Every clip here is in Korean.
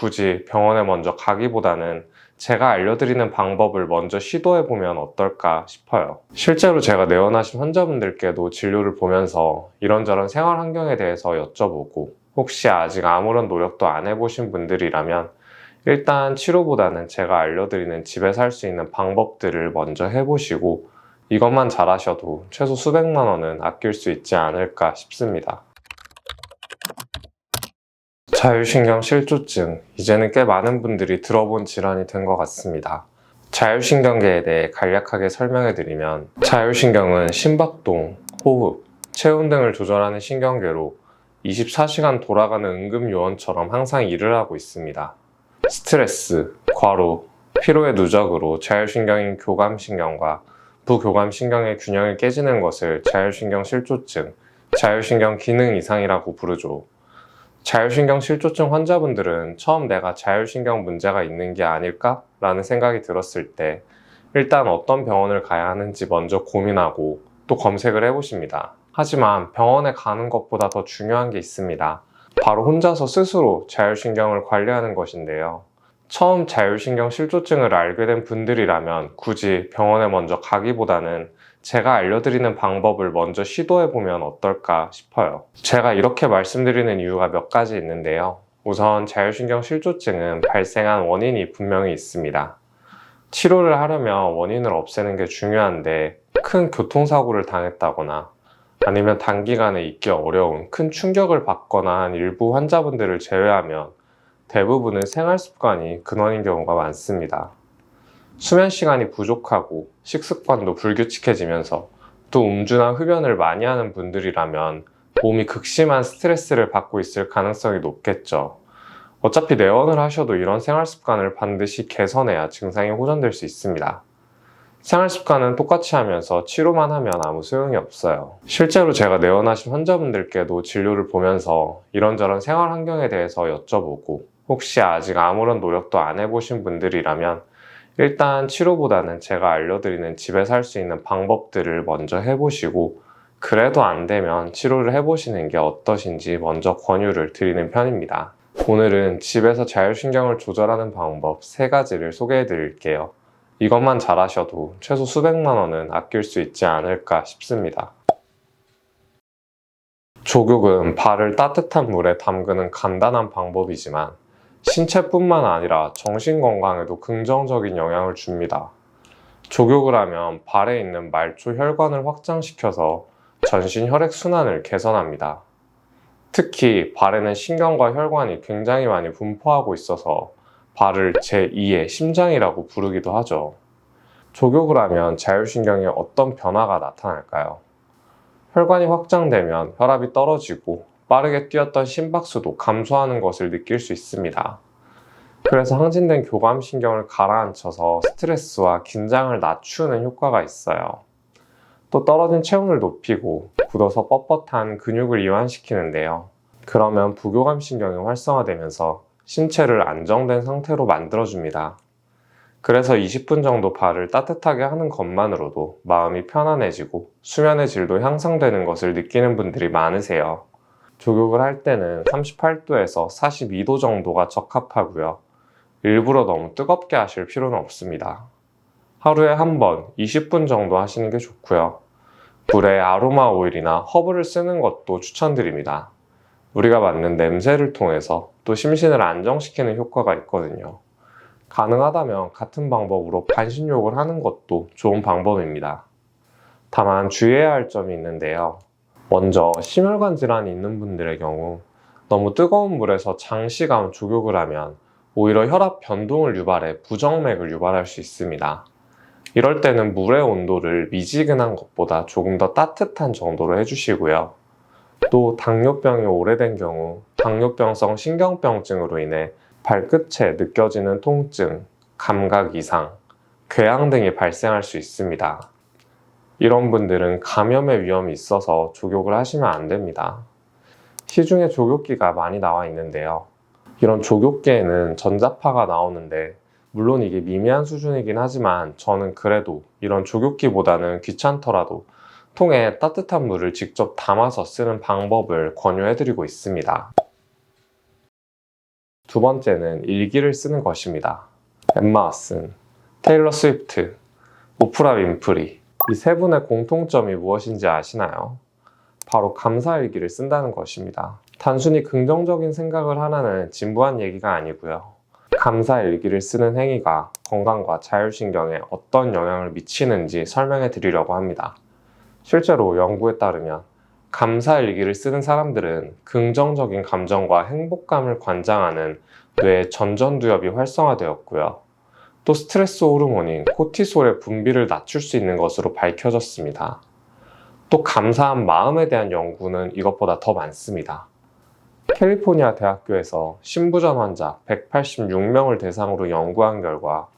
굳이 병원에 먼저 가기보다는 제가 알려드리는 방법을 먼저 시도해보면 어떨까 싶어요. 실제로 제가 내원하신 환자분들께도 진료를 보면서 이런저런 생활 환경에 대해서 여쭤보고, 혹시 아직 아무런 노력도 안 해보신 분들이라면 일단 치료보다는 제가 알려드리는 집에서 할 수 있는 방법들을 먼저 해보시고, 이것만 잘하셔도 최소 수백만 원은 아낄 수 있지 않을까 싶습니다. 자율신경 실조증, 이제는 꽤 많은 분들이 들어본 질환이 된 것 같습니다. 자율신경계에 대해 간략하게 설명해드리면, 자율신경은 심박동, 호흡, 체온 등을 조절하는 신경계로 24시간 돌아가는 응급요원처럼 항상 일을 하고 있습니다. 스트레스, 과로, 피로의 누적으로 자율신경인 교감신경과 부교감신경의 균형이 깨지는 것을 자율신경 실조증, 자율신경 기능 이상이라고 부르죠. 자율신경 실조증 환자분들은 처음 내가 자율신경 문제가 있는 게 아닐까? 라는 생각이 들었을 때 일단 어떤 병원을 가야 하는지 먼저 고민하고 또 검색을 해보십니다. 하지만 병원에 가는 것보다 더 중요한 게 있습니다. 바로 혼자서 스스로 자율신경을 관리하는 것인데요. 처음 자율신경 실조증을 알게 된 분들이라면 굳이 병원에 먼저 가기보다는 제가 알려드리는 방법을 먼저 시도해보면 어떨까 싶어요. 제가 이렇게 말씀드리는 이유가 몇 가지 있는데요. 우선 자율신경 실조증은 발생한 원인이 분명히 있습니다. 치료를 하려면 원인을 없애는 게 중요한데, 큰 교통사고를 당했다거나 아니면 단기간에 잊기 어려운 큰 충격을 받거나 한 일부 환자분들을 제외하면 대부분은 생활습관이 근원인 경우가 많습니다. 수면 시간이 부족하고 식습관도 불규칙해지면서 또 음주나 흡연을 많이 하는 분들이라면 몸이 극심한 스트레스를 받고 있을 가능성이 높겠죠. 어차피 내원을 하셔도 이런 생활 습관을 반드시 개선해야 증상이 호전될 수 있습니다. 생활 습관은 똑같이 하면서 치료만 하면 아무 소용이 없어요. 실제로 제가 내원하신 환자분들께도 진료를 보면서 이런저런 생활 환경에 대해서 여쭤보고, 혹시 아직 아무런 노력도 안 해보신 분들이라면 일단 치료보다는 제가 알려드리는 집에서 할 수 있는 방법들을 먼저 해보시고, 그래도 안 되면 치료를 해보시는 게 어떠신지 먼저 권유를 드리는 편입니다. 오늘은 집에서 자율신경을 조절하는 방법 3가지를 소개해 드릴게요. 이것만 잘하셔도 최소 수백만 원은 아낄 수 있지 않을까 싶습니다. 족욕은 발을 따뜻한 물에 담그는 간단한 방법이지만 신체뿐만 아니라 정신 건강에도 긍정적인 영향을 줍니다. 족욕을 하면 발에 있는 말초 혈관을 확장시켜서 전신 혈액순환을 개선합니다. 특히 발에는 신경과 혈관이 굉장히 많이 분포하고 있어서 발을 제2의 심장이라고 부르기도 하죠. 족욕을 하면 자율신경에 어떤 변화가 나타날까요? 혈관이 확장되면 혈압이 떨어지고 빠르게 뛰었던 심박수도 감소하는 것을 느낄 수 있습니다. 그래서 항진된 교감신경을 가라앉혀서 스트레스와 긴장을 낮추는 효과가 있어요. 또 떨어진 체온을 높이고 굳어서 뻣뻣한 근육을 이완시키는데요. 그러면 부교감신경이 활성화되면서 신체를 안정된 상태로 만들어줍니다. 그래서 20분 정도 발을 따뜻하게 하는 것만으로도 마음이 편안해지고 수면의 질도 향상되는 것을 느끼는 분들이 많으세요. 족욕을 할 때는 38도에서 42도 정도가 적합하고요. 일부러 너무 뜨겁게 하실 필요는 없습니다. 하루에 한 번 20분 정도 하시는 게 좋고요. 물에 아로마 오일이나 허브를 쓰는 것도 추천드립니다. 우리가 맡는 냄새를 통해서 또 심신을 안정시키는 효과가 있거든요. 가능하다면 같은 방법으로 반신욕을 하는 것도 좋은 방법입니다. 다만 주의해야 할 점이 있는데요. 먼저 심혈관 질환이 있는 분들의 경우 너무 뜨거운 물에서 장시간 족욕을 하면 오히려 혈압 변동을 유발해 부정맥을 유발할 수 있습니다. 이럴 때는 물의 온도를 미지근한 것보다 조금 더 따뜻한 정도로 해주시고요. 또 당뇨병이 오래된 경우 당뇨병성 신경병증으로 인해 발끝에 느껴지는 통증, 감각 이상, 궤양 등이 발생할 수 있습니다. 이런 분들은 감염의 위험이 있어서 족욕을 하시면 안 됩니다. 시중에 족욕기가 많이 나와 있는데요. 이런 족욕기에는 전자파가 나오는데 물론 이게 미미한 수준이긴 하지만 저는 그래도 이런 족욕기보다는 귀찮더라도 통에 따뜻한 물을 직접 담아서 쓰는 방법을 권유해드리고 있습니다. 두 번째는 일기를 쓰는 것입니다. 엠마 왓슨, 테일러 스위프트, 오프라 윈프리, 이 세 분의 공통점이 무엇인지 아시나요? 바로 감사일기를 쓴다는 것입니다. 단순히 긍정적인 생각을 하라는 진부한 얘기가 아니고요. 감사일기를 쓰는 행위가 건강과 자율신경에 어떤 영향을 미치는지 설명해 드리려고 합니다. 실제로 연구에 따르면 감사일기를 쓰는 사람들은 긍정적인 감정과 행복감을 관장하는 뇌의 전전두엽이 활성화되었고요. 또 스트레스 호르몬인 코티솔의 분비를 낮출 수 있는 것으로 밝혀졌습니다. 또 감사한 마음에 대한 연구는 이것보다 더 많습니다. 캘리포니아 대학교에서 심부전 환자 186명을 대상으로 연구한 결과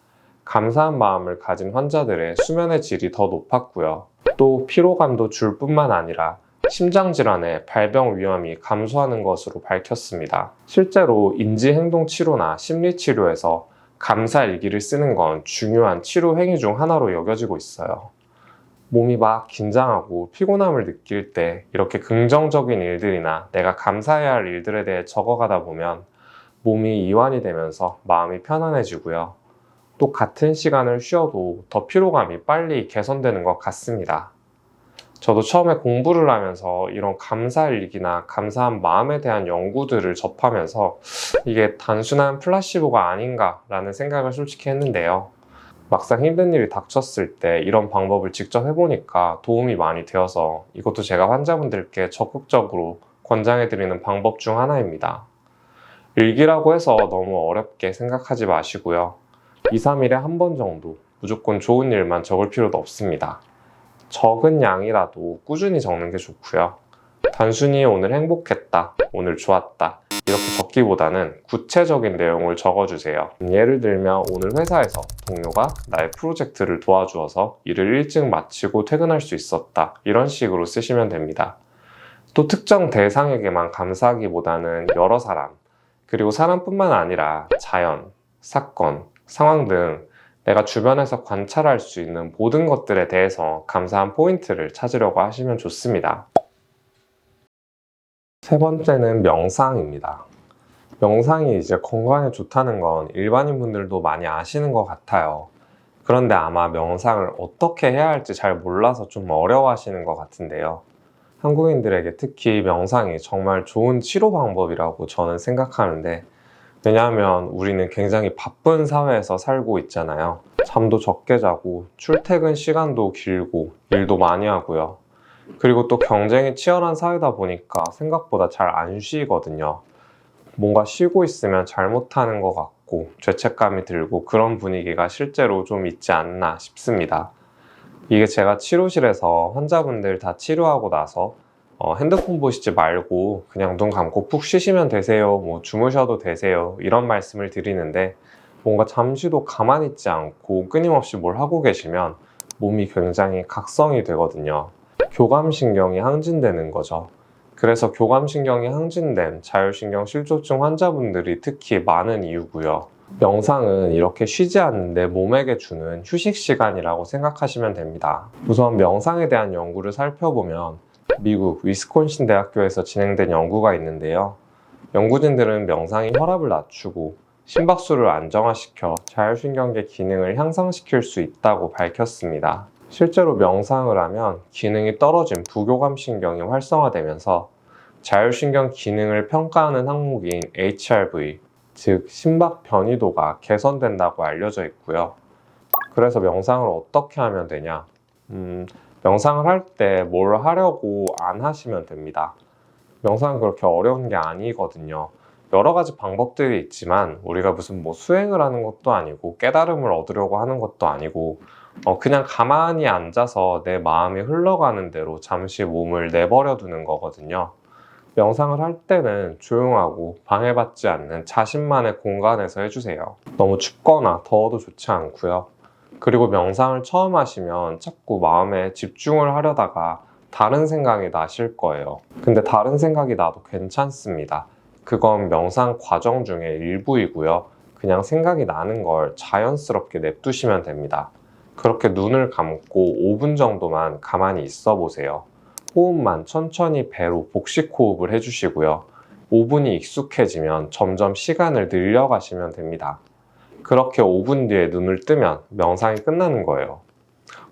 감사한 마음을 가진 환자들의 수면의 질이 더 높았고요. 또 피로감도 줄 뿐만 아니라 심장질환의 발병 위험이 감소하는 것으로 밝혔습니다. 실제로 인지행동치료나 심리치료에서 감사일기를 쓰는 건 중요한 치료 행위 중 하나로 여겨지고 있어요. 몸이 막 긴장하고 피곤함을 느낄 때 이렇게 긍정적인 일들이나 내가 감사해야 할 일들에 대해 적어가다 보면 몸이 이완이 되면서 마음이 편안해지고요. 또 같은 시간을 쉬어도 더 피로감이 빨리 개선되는 것 같습니다. 저도 처음에 공부를 하면서 이런 감사일기나 감사한 마음에 대한 연구들을 접하면서 이게 단순한 플라시보가 아닌가라는 생각을 솔직히 했는데요. 막상 힘든 일이 닥쳤을 때 이런 방법을 직접 해보니까 도움이 많이 되어서 이것도 제가 환자분들께 적극적으로 권장해드리는 방법 중 하나입니다. 일기라고 해서 너무 어렵게 생각하지 마시고요. 2, 3일에 한 번 정도 무조건 좋은 일만 적을 필요도 없습니다. 적은 양이라도 꾸준히 적는 게 좋고요. 단순히 오늘 행복했다, 오늘 좋았다 이렇게 적기보다는 구체적인 내용을 적어주세요. 예를 들면 오늘 회사에서 동료가 나의 프로젝트를 도와주어서 일을 일찍 마치고 퇴근할 수 있었다 이런 식으로 쓰시면 됩니다. 또 특정 대상에게만 감사하기보다는 여러 사람, 그리고 사람뿐만 아니라 자연, 사건, 상황 등 내가 주변에서 관찰할 수 있는 모든 것들에 대해서 감사한 포인트를 찾으려고 하시면 좋습니다. 세 번째는 명상입니다. 명상이 이제 건강에 좋다는 건 일반인 분들도 많이 아시는 것 같아요. 그런데 아마 명상을 어떻게 해야 할지 잘 몰라서 좀 어려워하시는 것 같은데요. 한국인들에게 특히 명상이 정말 좋은 치료 방법이라고 저는 생각하는데, 왜냐하면 우리는 굉장히 바쁜 사회에서 살고 있잖아요. 잠도 적게 자고 출퇴근 시간도 길고 일도 많이 하고요. 그리고 또 경쟁이 치열한 사회다 보니까 생각보다 잘 안 쉬거든요. 뭔가 쉬고 있으면 잘못하는 것 같고 죄책감이 들고 그런 분위기가 실제로 좀 있지 않나 싶습니다. 이게 제가 치료실에서 환자분들 다 치료하고 나서 핸드폰 보시지 말고 그냥 눈 감고 푹 쉬시면 되세요, 뭐 주무셔도 되세요 이런 말씀을 드리는데, 뭔가 잠시도 가만히 있지 않고 끊임없이 뭘 하고 계시면 몸이 굉장히 각성이 되거든요. 교감신경이 항진되는 거죠. 그래서 교감신경이 항진된 자율신경 실조증 환자분들이 특히 많은 이유고요. 명상은 이렇게 쉬지 않는 내 몸에게 주는 휴식 시간이라고 생각하시면 됩니다. 우선 명상에 대한 연구를 살펴보면 미국 위스콘신 대학교에서 진행된 연구가 있는데요. 연구진들은 명상이 혈압을 낮추고 심박수를 안정화시켜 자율신경계 기능을 향상시킬 수 있다고 밝혔습니다. 실제로 명상을 하면 기능이 떨어진 부교감신경이 활성화되면서 자율신경 기능을 평가하는 항목인 HRV, 즉 심박 변이도가 개선된다고 알려져 있고요. 그래서 명상을 어떻게 하면 되냐? 명상을 할 때 뭘 하려고 안 하시면 됩니다. 명상은 그렇게 어려운 게 아니거든요. 여러 가지 방법들이 있지만 우리가 무슨 수행을 하는 것도 아니고 깨달음을 얻으려고 하는 것도 아니고 그냥 가만히 앉아서 내 마음이 흘러가는 대로 잠시 몸을 내버려 두는 거거든요. 명상을 할 때는 조용하고 방해받지 않는 자신만의 공간에서 해주세요. 너무 춥거나 더워도 좋지 않고요. 그리고 명상을 처음 하시면 자꾸 마음에 집중을 하려다가 다른 생각이 나실 거예요. 근데 다른 생각이 나도 괜찮습니다. 그건 명상 과정 중에 일부이고요. 그냥 생각이 나는 걸 자연스럽게 냅두시면 됩니다. 그렇게 눈을 감고 5분 정도만 가만히 있어 보세요. 호흡만 천천히 배로 복식 호흡을 해주시고요. 5분이 익숙해지면 점점 시간을 늘려가시면 됩니다. 그렇게 5분 뒤에 눈을 뜨면 명상이 끝나는 거예요.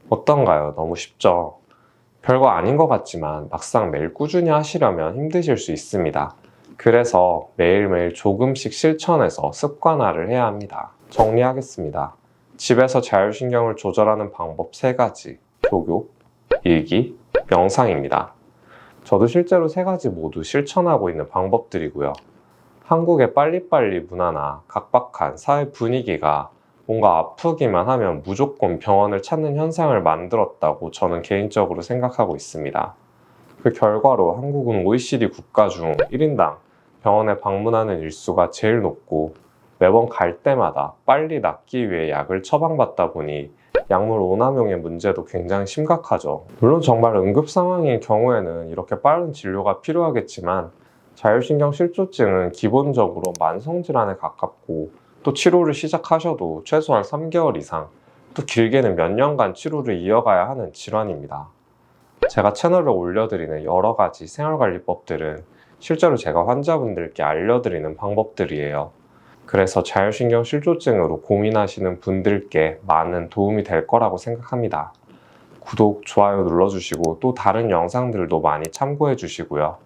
어떤가요? 너무 쉽죠? 별거 아닌 것 같지만 막상 매일 꾸준히 하시려면 힘드실 수 있습니다. 그래서 매일매일 조금씩 실천해서 습관화를 해야 합니다. 정리하겠습니다. 집에서 자율신경을 조절하는 방법 3가지. 조교, 일기, 명상입니다. 저도 실제로 3가지 모두 실천하고 있는 방법들이고요. 한국의 빨리빨리 문화나 각박한 사회 분위기가 뭔가 아프기만 하면 무조건 병원을 찾는 현상을 만들었다고 저는 개인적으로 생각하고 있습니다. 그 결과로 한국은 OECD 국가 중 1인당 병원에 방문하는 일수가 제일 높고 매번 갈 때마다 빨리 낫기 위해 약을 처방받다 보니 약물 오남용의 문제도 굉장히 심각하죠. 물론 정말 응급 상황인 경우에는 이렇게 빠른 진료가 필요하겠지만 자율신경 실조증은 기본적으로 만성질환에 가깝고 또 치료를 시작하셔도 최소한 3개월 이상, 또 길게는 몇 년간 치료를 이어가야 하는 질환입니다. 제가 채널에 올려드리는 여러 가지 생활관리법들은 실제로 제가 환자분들께 알려드리는 방법들이에요. 그래서 자율신경 실조증으로 고민하시는 분들께 많은 도움이 될 거라고 생각합니다. 구독, 좋아요 눌러주시고 또 다른 영상들도 많이 참고해 주시고요.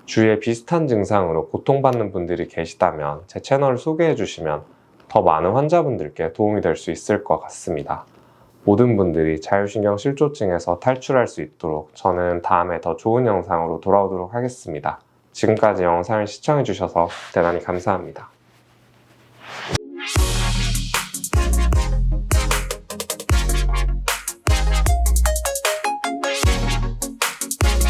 주위에 비슷한 증상으로 고통받는 분들이 계시다면 제 채널을 소개해 주시면 더 많은 환자분들께 도움이 될 수 있을 것 같습니다. 모든 분들이 자율신경 실조증에서 탈출할 수 있도록 저는 다음에 더 좋은 영상으로 돌아오도록 하겠습니다. 지금까지 영상을 시청해 주셔서 대단히 감사합니다.